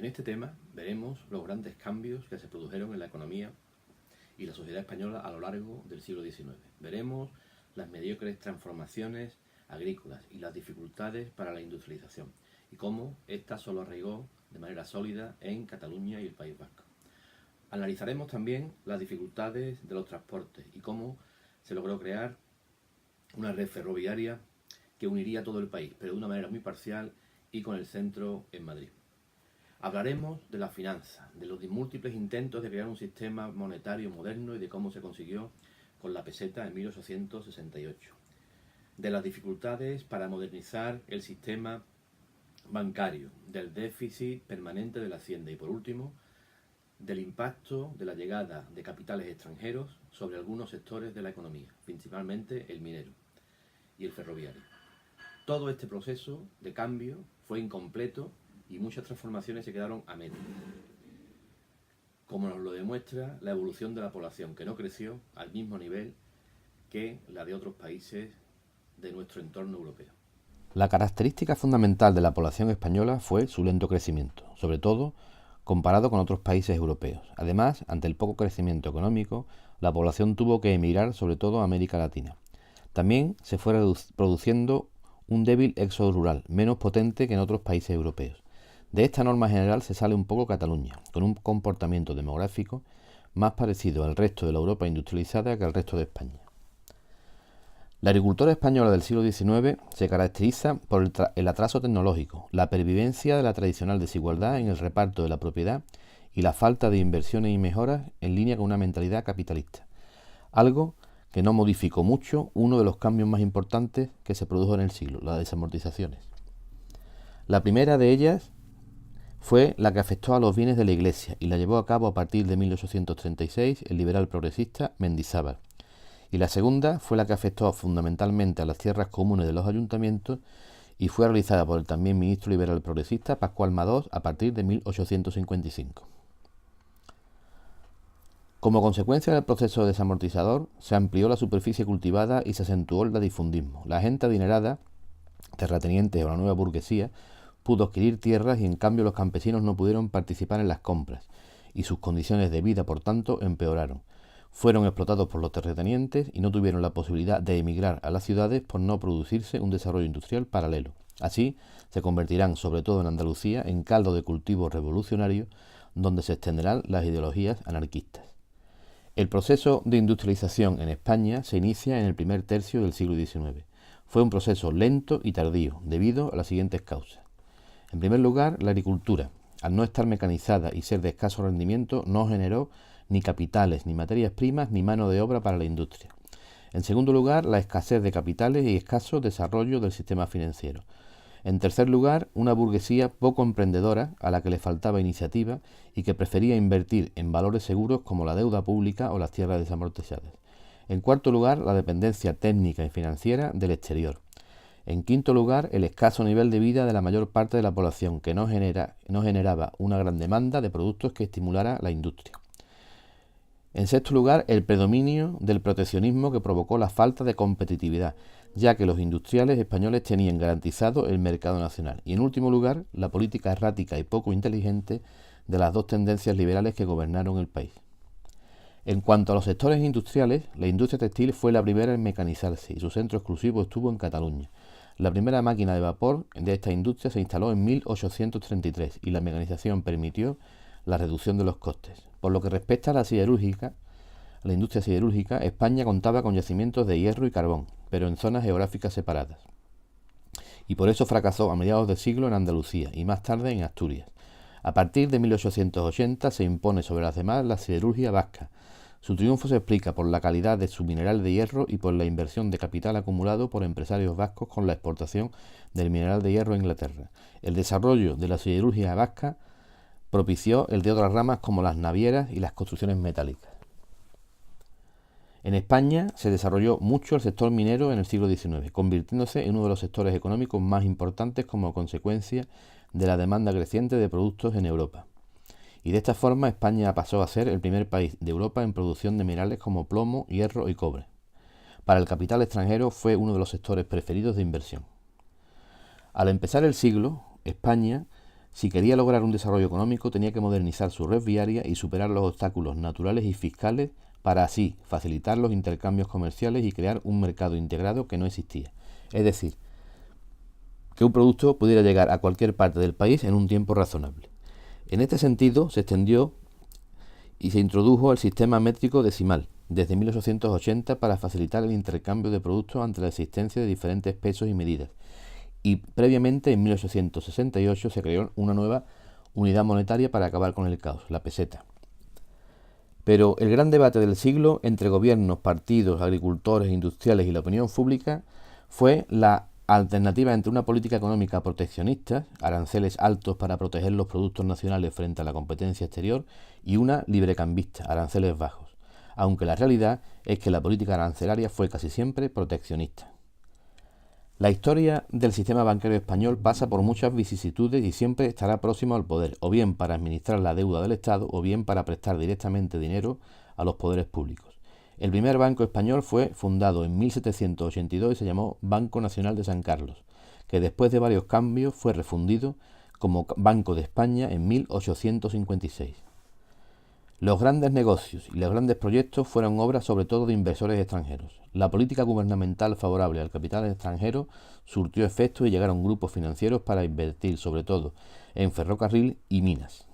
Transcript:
En este tema veremos los grandes cambios que se produjeron en la economía y la sociedad española a lo largo del siglo XIX. Veremos las mediocres transformaciones agrícolas y las dificultades para la industrialización y cómo ésta solo arraigó de manera sólida en Cataluña y el País Vasco. Analizaremos también las dificultades de los transportes y cómo se logró crear una red ferroviaria que uniría todo el país, pero de una manera muy parcial y con el centro en Madrid. Hablaremos de la finanza, de los múltiples intentos de crear un sistema monetario moderno y de cómo se consiguió con la peseta en 1868. De las dificultades para modernizar el sistema bancario, del déficit permanente de la Hacienda y, por último, del impacto de la llegada de capitales extranjeros sobre algunos sectores de la economía, principalmente el minero y el ferroviario. Todo este proceso de cambio fue incompleto y muchas transformaciones se quedaron a medias, como nos lo demuestra la evolución de la población, que no creció al mismo nivel que la de otros países de nuestro entorno europeo. La característica fundamental de la población española fue su lento crecimiento, sobre todo comparado con otros países europeos. Además, ante el poco crecimiento económico, la población tuvo que emigrar sobre todo a América Latina. También se fue produciendo un débil éxodo rural, menos potente que en otros países europeos. De esta norma general se sale un poco Cataluña, con un comportamiento demográfico más parecido al resto de la Europa industrializada que al resto de España. La agricultura española del siglo XIX se caracteriza por el atraso tecnológico, la pervivencia de la tradicional desigualdad en el reparto de la propiedad y la falta de inversiones y mejoras en línea con una mentalidad capitalista, algo que no modificó mucho uno de los cambios más importantes que se produjo en el siglo, las desamortizaciones. La primera de ellas fue la que afectó a los bienes de la Iglesia y la llevó a cabo a partir de 1836 el liberal progresista Mendizábal. Y la segunda fue la que afectó fundamentalmente a las tierras comunes de los ayuntamientos y fue realizada por el también ministro liberal progresista Pascual Madós a partir de 1855. Como consecuencia del proceso desamortizador, se amplió la superficie cultivada y se acentuó el latifundismo. La gente adinerada, terratenientes o la nueva burguesía, pudo adquirir tierras y en cambio los campesinos no pudieron participar en las compras y sus condiciones de vida, por tanto, empeoraron. Fueron explotados por los terratenientes y no tuvieron la posibilidad de emigrar a las ciudades por no producirse un desarrollo industrial paralelo. Así, se convertirán, sobre todo en Andalucía, en caldo de cultivo revolucionario donde se extenderán las ideologías anarquistas. El proceso de industrialización en España se inicia en el primer tercio del siglo XIX. Fue un proceso lento y tardío, debido a las siguientes causas. En primer lugar, la agricultura, al no estar mecanizada y ser de escaso rendimiento, no generó ni capitales, ni materias primas, ni mano de obra para la industria. En segundo lugar, la escasez de capitales y escaso desarrollo del sistema financiero. En tercer lugar, una burguesía poco emprendedora a la que le faltaba iniciativa y que prefería invertir en valores seguros como la deuda pública o las tierras desamortizadas. En cuarto lugar, la dependencia técnica y financiera del exterior. En quinto lugar, el escaso nivel de vida de la mayor parte de la población, que no generaba una gran demanda de productos que estimulara la industria. En sexto lugar, el predominio del proteccionismo que provocó la falta de competitividad, ya que los industriales españoles tenían garantizado el mercado nacional. Y en último lugar, la política errática y poco inteligente de las dos tendencias liberales que gobernaron el país. En cuanto a los sectores industriales, la industria textil fue la primera en mecanizarse y su centro exclusivo estuvo en Cataluña. La primera máquina de vapor de esta industria se instaló en 1833 y la mecanización permitió la reducción de los costes. Por lo que respecta a la industria siderúrgica, España contaba con yacimientos de hierro y carbón, pero en zonas geográficas separadas. Y por eso fracasó a mediados de siglo en Andalucía y más tarde en Asturias. A partir de 1880 se impone sobre las demás la siderurgia vasca. Su triunfo se explica por la calidad de su mineral de hierro y por la inversión de capital acumulado por empresarios vascos con la exportación del mineral de hierro a Inglaterra. El desarrollo de la siderurgia vasca propició el de otras ramas como las navieras y las construcciones metálicas. En España se desarrolló mucho el sector minero en el siglo XIX, convirtiéndose en uno de los sectores económicos más importantes como consecuencia de la demanda creciente de productos en Europa. Y de esta forma España pasó a ser el primer país de Europa en producción de minerales como plomo, hierro y cobre. Para el capital extranjero fue uno de los sectores preferidos de inversión. Al empezar el siglo, España Si quería lograr un desarrollo económico, tenía que modernizar su red viaria y superar los obstáculos naturales y fiscales para así facilitar los intercambios comerciales y crear un mercado integrado que no existía. Es decir, que un producto pudiera llegar a cualquier parte del país en un tiempo razonable. En este sentido, se extendió y se introdujo el sistema métrico decimal desde 1880 para facilitar el intercambio de productos ante la existencia de diferentes pesos y medidas. Y previamente, en 1868, se creó una nueva unidad monetaria para acabar con el caos, la peseta. Pero el gran debate del siglo entre gobiernos, partidos, agricultores, industriales y la opinión pública fue la alternativa entre una política económica proteccionista, aranceles altos para proteger los productos nacionales frente a la competencia exterior, y una librecambista, aranceles bajos, aunque la realidad es que la política arancelaria fue casi siempre proteccionista. La historia del sistema bancario español pasa por muchas vicisitudes y siempre estará próximo al poder, o bien para administrar la deuda del Estado, o bien para prestar directamente dinero a los poderes públicos. El primer banco español fue fundado en 1782 y se llamó Banco Nacional de San Carlos, que después de varios cambios fue refundido como Banco de España en 1856. Los grandes negocios y los grandes proyectos fueron obras sobre todo de inversores extranjeros. La política gubernamental favorable al capital extranjero surtió efecto y llegaron grupos financieros para invertir sobre todo en ferrocarril y minas.